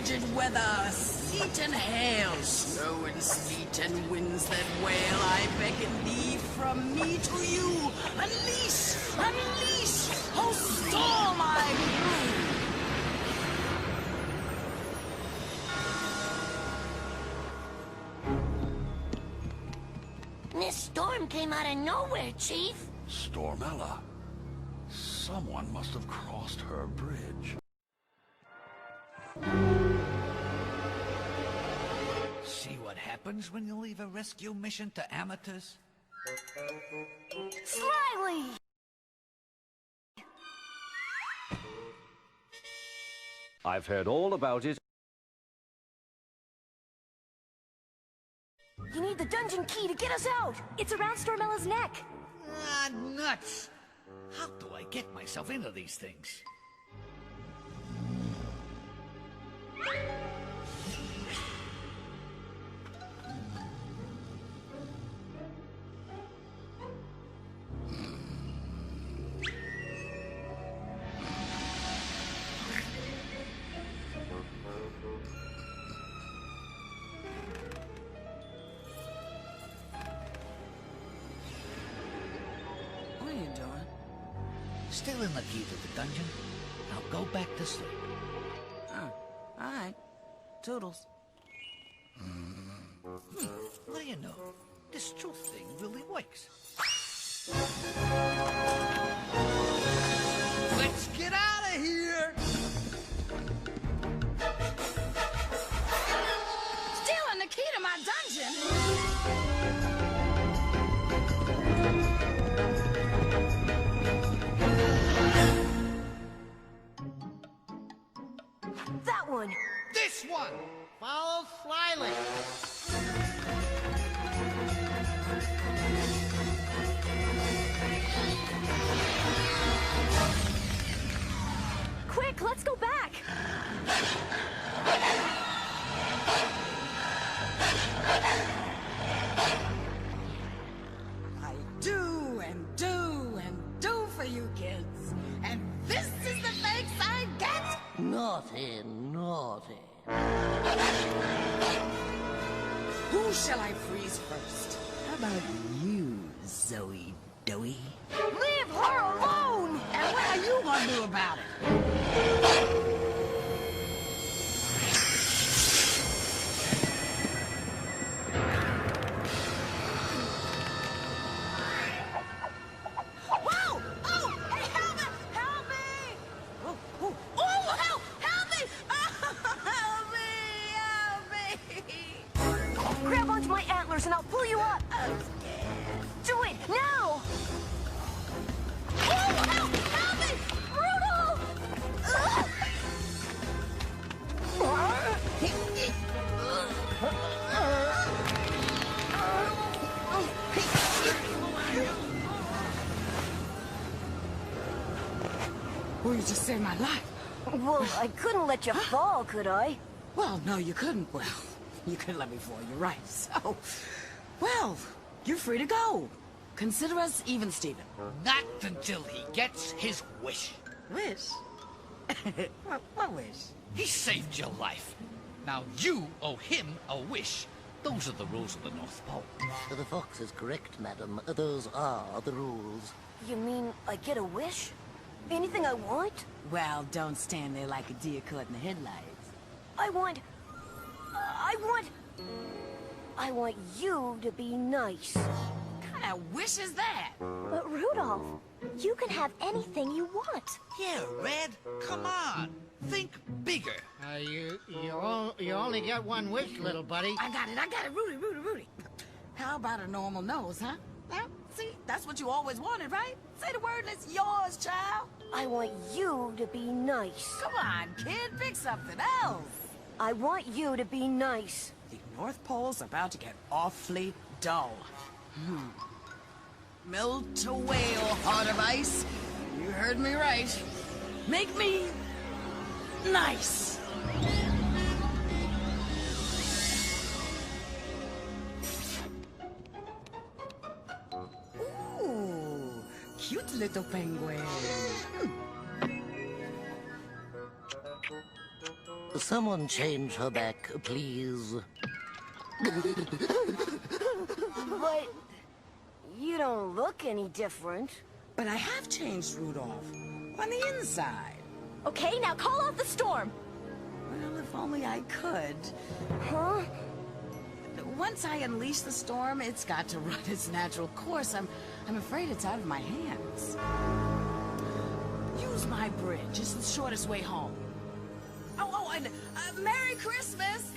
frigid weather, sleet and hail, snow and sleet and winds that wail, I beckon thee from me to you. Unleash, unleash, oh storm I brew. This storm came out of nowhere, Chief. Stormella. Someone must have crossed her bridge. See what happens when you leave a rescue mission to amateurs? Slyly! I've heard all about it. You need the dungeon key to get us out! It's around Stormella's neck! Ah, nuts! How do I get myself into these things? What are you doing? Still in the key to the dungeon. Now go back to sleep. Oh, all right. Toodles. What do you know? This truth thing really works. Let's get out of here! Stealing the key to my dungeon? That one! This one! Follow slyly. Quick, let's go back! I do and do and do for you kids. And this is the thanks I get? Naughty, naughty. Who shall I freeze first? How about you, Zoey Doey? Leave her alone! And what are you gonna do about it? Whoa! Oh! Hey, help me! Help me! Oh, oh, oh, help! Help me! Oh, help me! Grab onto my antlers and I'll pull you up! I'm scared. Do it, now! Oh, help! Help me! Rudolph! Oh, you just saved my life. Well, I couldn't let you fall, could I? Well, no, you couldn't. Well, you couldn't let me fall, you're right. So, well, you're free to go. Consider us even, Steven. Not until he gets his wish. Wish? What wish? He saved your life. Now you owe him a wish. Those are the rules of the North Pole. The fox is correct, madam. Those are the rules. You mean I get a wish? Anything I want? Well, don't stand there like a deer caught in the headlights. I want you to be nice. What kind of wish is that? But Rudolph, you can have anything you want. Yeah, Red. Come on. Think bigger. You only got one wish, little buddy. I got it, Rudy. How about a normal nose, huh? Well, see, that's what you always wanted, right? Say the word and it's yours, child. I want you to be nice. Come on, kid, pick something else. I want you to be nice. The North Pole's about to get awfully dull. Melt away, oh heart of ice. You heard me right. Make me nice. Ooh, cute little penguin. Someone change her back, please. But you don't look any different. But I have changed, Rudolph. On the inside. Okay, now call off the storm. Well, if only I could. Huh? Once I unleash the storm, it's got to run its natural course. I'm afraid it's out of my hands. Use my bridge. It's the shortest way home. Oh, and Merry Christmas!